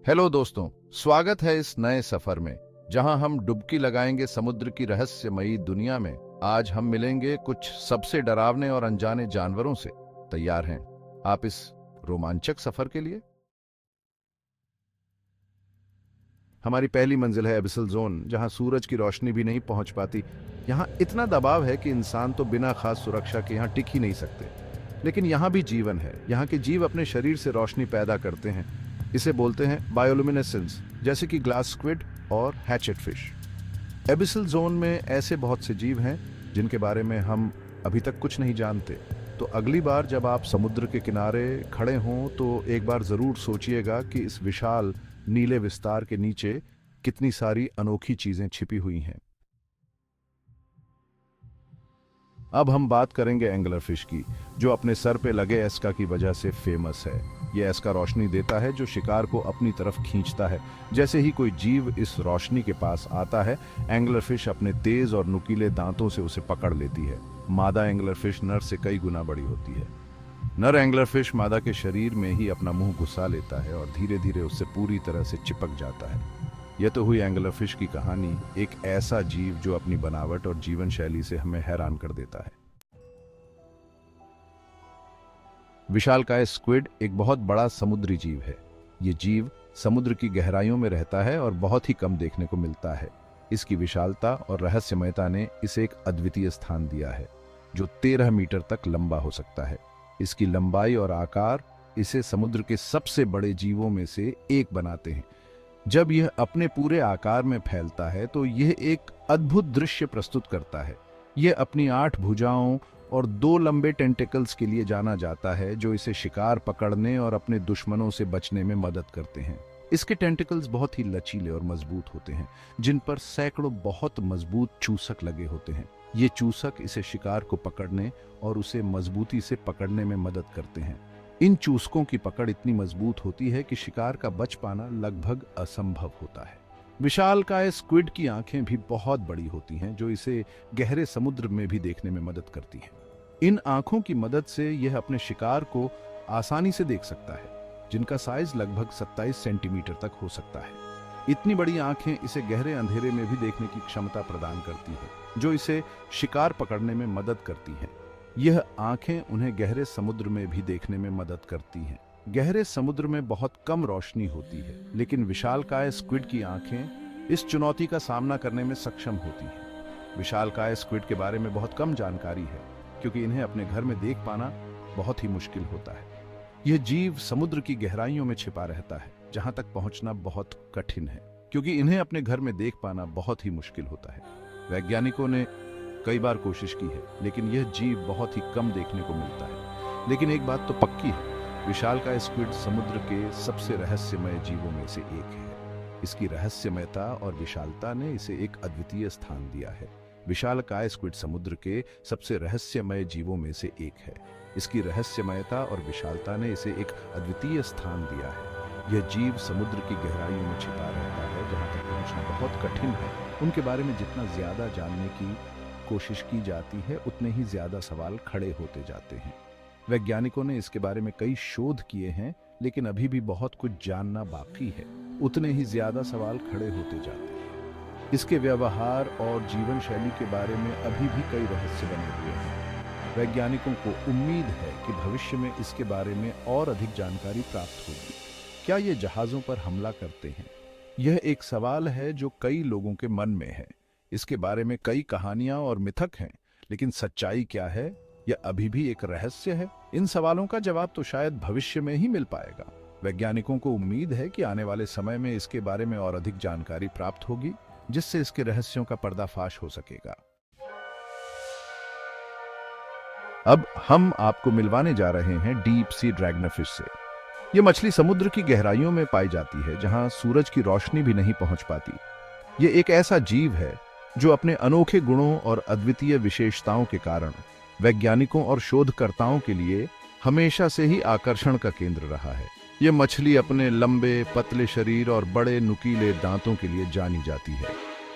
Hello दोस्तों, स्वागत है इस नए सफर में जहां हम डुबकी लगाएंगे समुद्र की रहस्यमयी दुनिया में। आज हम मिलेंगे कुछ सबसे डरावने और अनजाने जानवरों से। तैयार हैं आप इस रोमांचक सफर के लिए? हमारी पहली मंजिल है एबिसल जोन, जहां सूरज की रोशनी भी नहीं पहुंच पाती। यहां इतना दबाव है कि इंसान तो बिना खास सुरक्षा के यहां टिक ही नहीं सकते। लेकिन यहां भी जीवन है। यहां के जीव अपने शरीर से रोशनी पैदा करते हैं। इसे बोलते हैं बायोलुमिनेसेंस, जैसे कि ग्लास स्क्विड और हैचेट फिश। एबिसल जोन में ऐसे बहुत से जीव हैं जिनके बारे में हम अभी तक कुछ नहीं जानते। तो अगली बार जब आप समुद्र के किनारे खड़े हों तो एक बार जरूर सोचिएगा कि इस विशाल नीले विस्तार के नीचे कितनी सारी अनोखी चीजें छिपी हुई हैं। अब हम बात करेंगे एंगलर फिश की, जो अपने सर पे लगे एस्का की वजह से फेमस है। यह एस्का रोशनी देता है जो शिकार को अपनी तरफ खींचता है। जैसे ही कोई जीव इस रोशनी के पास आता है, एंगलर फिश अपने तेज और नुकीले दांतों से उसे पकड़ लेती है। मादा एंगलर फिश नर से कई गुना बड़ी होती है। नर एंगलर फिश मादा के शरीर में ही अपना मुंह घुसा लेता है और धीरे धीरे उससे पूरी तरह से चिपक जाता है। यह तो हुई एंगलर फिश की कहानी, एक ऐसा जीव जो अपनी बनावट और जीवन शैली से हमें हैरान कर देता है। विशालकाय स्क्विड एक बहुत बड़ा समुद्री जीव है। ये जीव समुद्र की गहराइयों में रहता है और बहुत ही कम देखने को मिलता है। इसकी विशालता और रहस्यमयता ने इसे एक अद्वितीय स्थान दिया है, जो 13 मीटर तक लंबा हो सकता है। इसकी लंबाई और आकार इसे समुद्र के सबसे बड़े जीवों में से एक बनाते हैं। जब यह अपने पूरे आकार में फैलता है तो यह एक अद्भुत दृश्य प्रस्तुत करता है। यह अपनी 8 भुजाओं और 2 लंबे टेंटिकल्स के लिए जाना जाता है, जो इसे शिकार पकड़ने और अपने दुश्मनों से बचने में मदद करते हैं। इसके टेंटिकल्स बहुत ही लचीले और मजबूत होते हैं, जिन पर सैकड़ों बहुत मजबूत चूसक लगे होते हैं। ये चूसक इसे शिकार को पकड़ने और उसे मजबूती से पकड़ने में मदद करते हैं। इन चूसकों की पकड़ इतनी मजबूत होती है कि शिकार का बच पाना लगभग असंभव होता है। विशालकाय स्क्विड की आंखें भी बहुत बड़ी होती हैं, जो इसे गहरे समुद्र में भी देखने में मदद करती हैं। इन आंखों की मदद से यह अपने शिकार को आसानी से देख सकता है, जिनका साइज लगभग 27 सेंटीमीटर तक हो सकता है। इतनी बड़ी आंखें इसे गहरे अंधेरे में भी देखने की क्षमता प्रदान करती है, जो इसे शिकार पकड़ने में मदद करती हैं। यह आंखें उन्हें गहरे समुद्र में भी देखने में मदद करती हैं। गहरे समुद्र में बहुत कम रोशनी होती है, लेकिन विशालकाय स्क्विड की आंखें इस चुनौती का सामना करने में सक्षम होती हैं। विशालकाय स्क्विड के बारे में बहुत कम जानकारी है, क्योंकि इन्हें अपने घर में देख पाना बहुत ही मुश्किल होता है। यह जीव समुद्र की गहराइयों में छिपा रहता है, जहां तक पहुंचना बहुत कठिन है, क्योंकि इन्हें अपने घर में देख पाना बहुत ही मुश्किल होता है। वैज्ञानिकों ने कई बार कोशिश की है, लेकिन यह जीव बहुत ही कम देखने को मिलता है। लेकिन एक बात तो पक्की है, विशालकाय स्क्विड समुद्र के सबसे रहस्यमय जीवों में से एक है। इसकी रहस्यमयता और विशालता ने इसे एक अद्वितीय स्थान दिया है। विशालकाय स्क्विड समुद्र के सबसे रहस्यमय जीवों में से एक है। इसकी रहस्यमयता और विशालता ने इसे एक अद्वितीय स्थान दिया है। यह जीव समुद्र की गहराइयों में छिपा रहता है, जहां तक पहुंचना बहुत कठिन है। उनके बारे में जितना ज्यादा जानने की कोशिश की जाती है, उतने ही ज्यादा सवाल खड़े होते जाते हैं। वैज्ञानिकों ने इसके बारे में कई शोध किए हैं, लेकिन अभी भी बहुत कुछ जानना बाकी है। उतने ही ज्यादा सवाल खड़े होते जाते हैं। इसके व्यवहार और जीवन शैली के बारे में अभी भी कई रहस्य बने हुए हैं। वैज्ञानिकों को उम्मीद है कि भविष्य में इसके बारे में और अधिक जानकारी प्राप्त होगी। क्या ये जहाजों पर हमला करते हैं? यह एक सवाल है जो कई लोगों के मन में है। इसके बारे में कई कहानियां और मिथक हैं, लेकिन सच्चाई क्या है, यह अभी भी एक रहस्य है। इन सवालों का जवाब तो शायद भविष्य में ही मिल पाएगा। वैज्ञानिकों को उम्मीद है कि आने वाले समय में इसके बारे में और अधिक जानकारी प्राप्त होगी, जिससे इसके रहस्यों का पर्दाफाश हो सकेगा। अब हम आपको मिलवाने जा रहे हैं डीप सी ड्रैगनरफिश से। यह मछली समुद्र की गहराइयों में पाई जाती है, जहां सूरज की रोशनी भी नहीं पहुंच पाती। यह एक ऐसा जीव है जो अपने अनोखे गुणों और अद्वितीय विशेषताओं के कारण वैज्ञानिकों और शोधकर्ताओं के लिए हमेशा से ही आकर्षण का केंद्र रहा है। यह मछली अपने लंबे पतले शरीर और बड़े नुकीले दांतों के लिए जानी जाती है।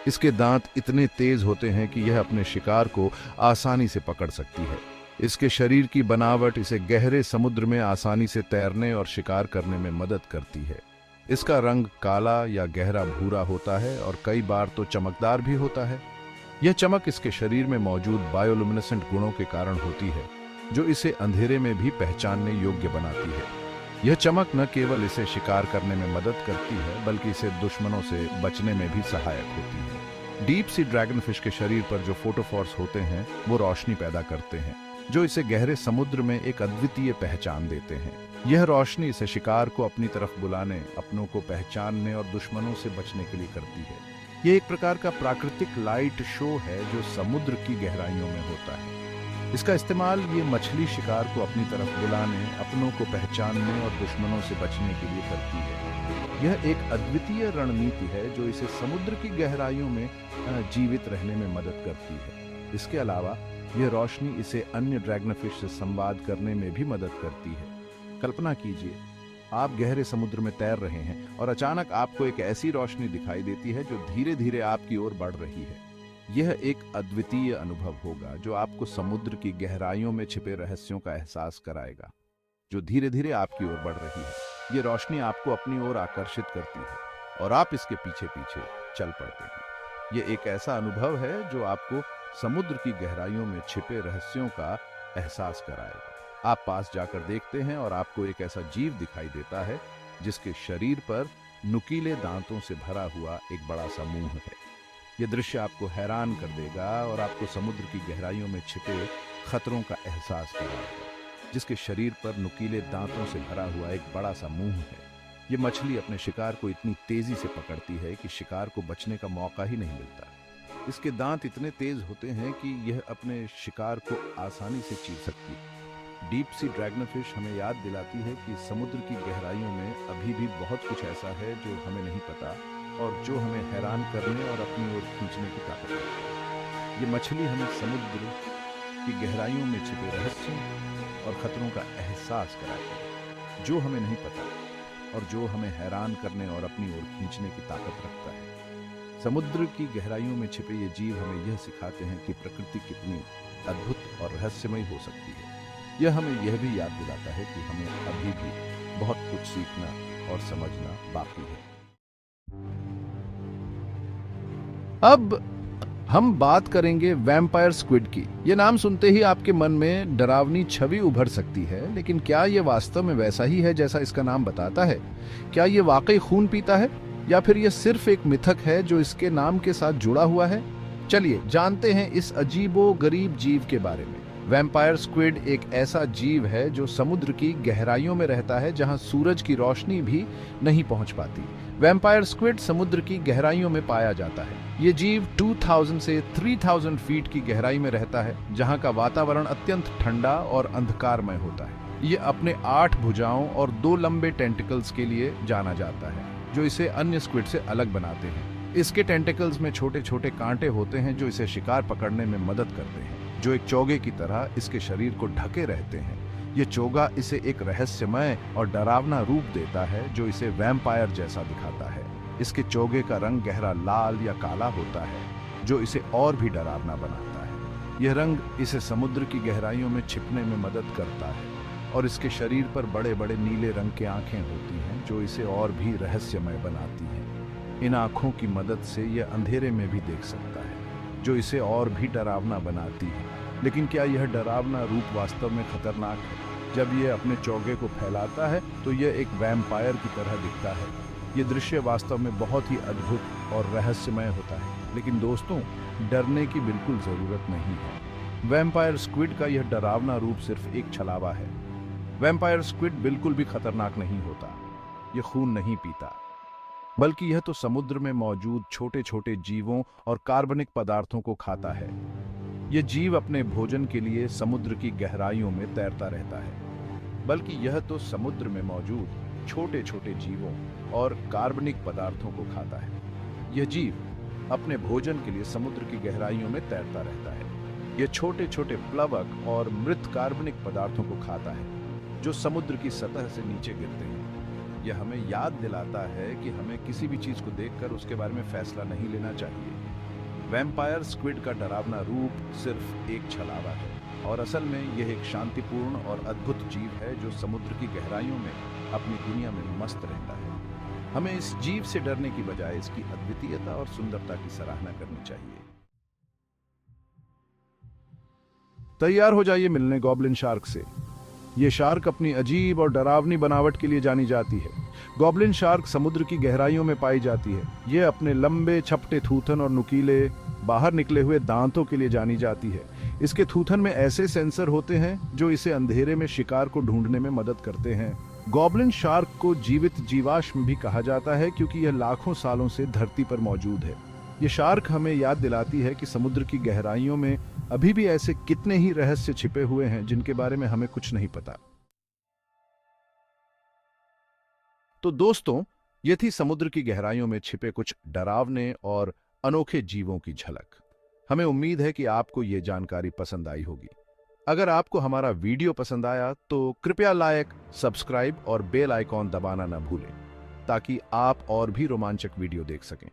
इसके दांत इतने तेज होते हैं कि यह अपने शिकार को आसानी से पकड़ सकती है। इसके शरीर की बनावट इसे गहरे समुद्र में आसानी से तैरने और शिकार करने में मदद करती है। इसका रंग काला या गहरा भूरा होता है और कई बार तो चमकदार भी होता है। यह चमक इसके शरीर में मौजूद बायोलुमिनेसेंट गुणों के कारण होती है, जो इसे अंधेरे में भी पहचानने योग्य बनाती है। यह चमक न केवल इसे शिकार करने में मदद करती है, बल्कि इसे दुश्मनों से बचने में भी सहायक होती है। डीप सी ड्रैगनफिश के शरीर पर जो फोटोफोर्स होते हैं, वो रोशनी पैदा करते हैं, जो इसे गहरे समुद्र में एक अद्वितीय पहचान देते हैं। यह रोशनी इसे शिकार को अपनी तरफ बुलाने, अपनों को पहचानने और दुश्मनों से बचने के लिए करती है। यह एक प्रकार का प्राकृतिक लाइट शो है जो समुद्र की गहराइयों में होता है। इसका इस्तेमाल ये मछली शिकार को अपनी तरफ बुलाने, अपनों को पहचानने और दुश्मनों से बचने के लिए करती है। यह एक अद्वितीय रणनीति है जो इसे समुद्र की गहराइयों में जीवित रहने में मदद करती है। इसके अलावा यह रोशनी इसे अन्य ड्रैगनफिश से संवाद करने में भी मदद करती है। कल्पना कीजिए, आप गहरे समुद्र में तैर रहे हैं और अचानक आपको एक ऐसी रोशनी दिखाई देती है जो धीरे धीरे आपकी ओर बढ़ रही है। यह एक अद्वितीय अनुभव होगा जो आपको समुद्र की गहराइयों में छिपे रहस्यों का एहसास कराएगा, जो धीरे धीरे आपकी ओर बढ़ रही है। यह रोशनी आपको अपनी ओर आकर्षित करती है और आप इसके पीछे पीछे चल पड़ते हैं। यह एक ऐसा अनुभव है जो आपको समुद्र की गहराइयों में छिपे रहस्यों का एहसास कराएगा। आप पास जाकर देखते हैं और आपको एक ऐसा जीव दिखाई देता है जिसके शरीर पर नुकीले दांतों से भरा हुआ एक बड़ा सा मुंह है। यह दृश्य आपको हैरान कर देगा और आपको समुद्र की गहराइयों में छिपे खतरों का एहसास कराएगा। जिसके शरीर पर नुकीले दांतों से भरा हुआ एक बड़ा सा मुंह है। यह मछली अपने शिकार को इतनी तेजी से पकड़ती है कि शिकार को बचने का मौका ही नहीं मिलता। इसके दांत इतने तेज होते हैं कि यह अपने शिकार को आसानी से चीर सकती है। डीप सी ड्रैगनफिश हमें याद दिलाती है कि समुद्र की गहराइयों में अभी भी बहुत कुछ ऐसा है जो हमें नहीं पता और जो हमें हैरान करने और अपनी ओर खींचने की ताकत है। ये मछली हमें समुद्र की गहराइयों में छिपे रहस्यों और खतरों का एहसास कराती है, जो हमें नहीं पता और जो हमें हैरान करने और अपनी ओर खींचने की ताकत रखता है। समुद्र की गहराइयों में छिपे ये जीव हमें यह सिखाते हैं कि प्रकृति कितनी अद्भुत और रहस्यमयी हो सकती है। यह हमें यह भी याद दिलाता है कि हमें अभी भी बहुत कुछ सीखना और समझना बाकी है। अब हम बात करेंगे वैम्पायर स्क्विड की। यह नाम सुनते ही आपके मन में डरावनी छवि उभर सकती है, लेकिन क्या यह वास्तव में वैसा ही है जैसा इसका नाम बताता है? क्या यह वाकई खून पीता है या फिर यह सिर्फ एक मिथक है जो इसके नाम के साथ जुड़ा हुआ है? चलिए जानते हैं इस अजीबो गरीब जीव के बारे में। वैम्पायर स्क्विड एक ऐसा जीव है जो समुद्र की गहराइयों में रहता है, जहां सूरज की रोशनी भी नहीं पहुंच पाती। वैम्पायर स्क्विड समुद्र की गहराइयों में पाया जाता है। ये जीव 2000 से 3000 फीट की गहराई में रहता है, जहां का वातावरण अत्यंत ठंडा और अंधकारमय होता है। ये अपने 8 भुजाओं और 2 लंबे टेंटिकल्स के लिए जाना जाता है, जो इसे अन्य स्क्विड से अलग बनाते हैं। इसके टेंटिकल्स में छोटे छोटे कांटे होते हैं जो इसे शिकार पकड़ने में मदद करते हैं, जो एक चोगे की तरह इसके शरीर को ढके रहते हैं। ये चोगा इसे एक रहस्यमय और डरावना रूप देता है जो इसे वैम्पायर जैसा दिखाता है। इसके चोगे का रंग गहरा लाल या काला होता है, जो इसे और भी डरावना बनाता है। यह रंग इसे समुद्र की गहराइयों में छिपने में मदद करता है और इसके शरीर पर बड़े बड़े नीले रंग की आंखें होती हैं, जो इसे और भी रहस्यमय बनाती हैं। इन आंखों की मदद से यह अंधेरे में भी देख सकता है, जो इसे और भी डरावना बनाती है। लेकिन क्या यह डरावना रूप वास्तव में खतरनाक है? जब यह अपने चोगे को फैलाता है तो यह एक वैम्पायर की तरह दिखता है। यह दृश्य वास्तव में बहुत ही अद्भुत और रहस्यमय होता है। लेकिन दोस्तों, डरने की बिल्कुल जरूरत नहीं है। वैम्पायर स्क्विड का यह डरावना रूप सिर्फ एक छलावा है। वैम्पायर स्क्विड बिल्कुल भी खतरनाक नहीं होता। यह खून नहीं पीता, बल्कि यह तो समुद्र में मौजूद छोटे छोटे जीवों और कार्बनिक पदार्थों को खाता है। यह जीव अपने भोजन के लिए समुद्र की गहराइयों में तैरता रहता है, बल्कि यह तो समुद्र में मौजूद छोटे छोटे जीवों और कार्बनिक पदार्थों को खाता है। यह जीव अपने भोजन के लिए समुद्र की गहराइयों में तैरता रहता है। यह छोटे छोटे प्लवक और मृत कार्बनिक पदार्थों को खाता है, जो समुद्र की सतह से नीचे गिरते हैं। यह हमें याद दिलाता है कि हमें किसी भी चीज को देखकर उसके बारे में फैसला नहीं लेना चाहिए। वैम्पायर स्क्विड का डरावना रूप सिर्फ एक छलावा है और असल में यह एक शांतिपूर्ण और अद्भुत जीव है जो समुद्र की गहराइयों में अपनी दुनिया में मस्त रहता है। हमें इस जीव से डरने की बजाय इसकी अद्वितीयता और सुंदरता की सराहना करनी चाहिए। तैयार हो जाइए मिलने गॉब्लिन शार्क से। ये शार्क अपनी अजीब और डरावनी बनावट के लिए जानी जाती है। गॉब्लिन शार्क समुद्र की गहराइयों में पाई जाती है। ये अपने लंबे छपटे थूथन और नुकीले बाहर निकले हुए दांतों के लिए जानी जाती है। इसके थूथन में ऐसे सेंसर होते हैं जो इसे अंधेरे में शिकार को ढूंढने में मदद करते हैं। गॉब्लिन शार्क को जीवित जीवाश्म भी कहा जाता है क्योंकि यह लाखों सालों से धरती पर मौजूद है। ये शार्क हमें याद दिलाती है कि समुद्र की गहराइयों में अभी भी ऐसे कितने ही रहस्य छिपे हुए हैं जिनके बारे में हमें कुछ नहीं पता। तो दोस्तों, ये थी समुद्र की गहराइयों में छिपे कुछ डरावने और अनोखे जीवों की झलक। हमें उम्मीद है कि आपको ये जानकारी पसंद आई होगी। अगर आपको हमारा वीडियो पसंद आया तो कृपया लाइक, सब्सक्राइब और बेल आइकॉन दबाना न भूलें ताकि आप और भी रोमांचक वीडियो देख सकें।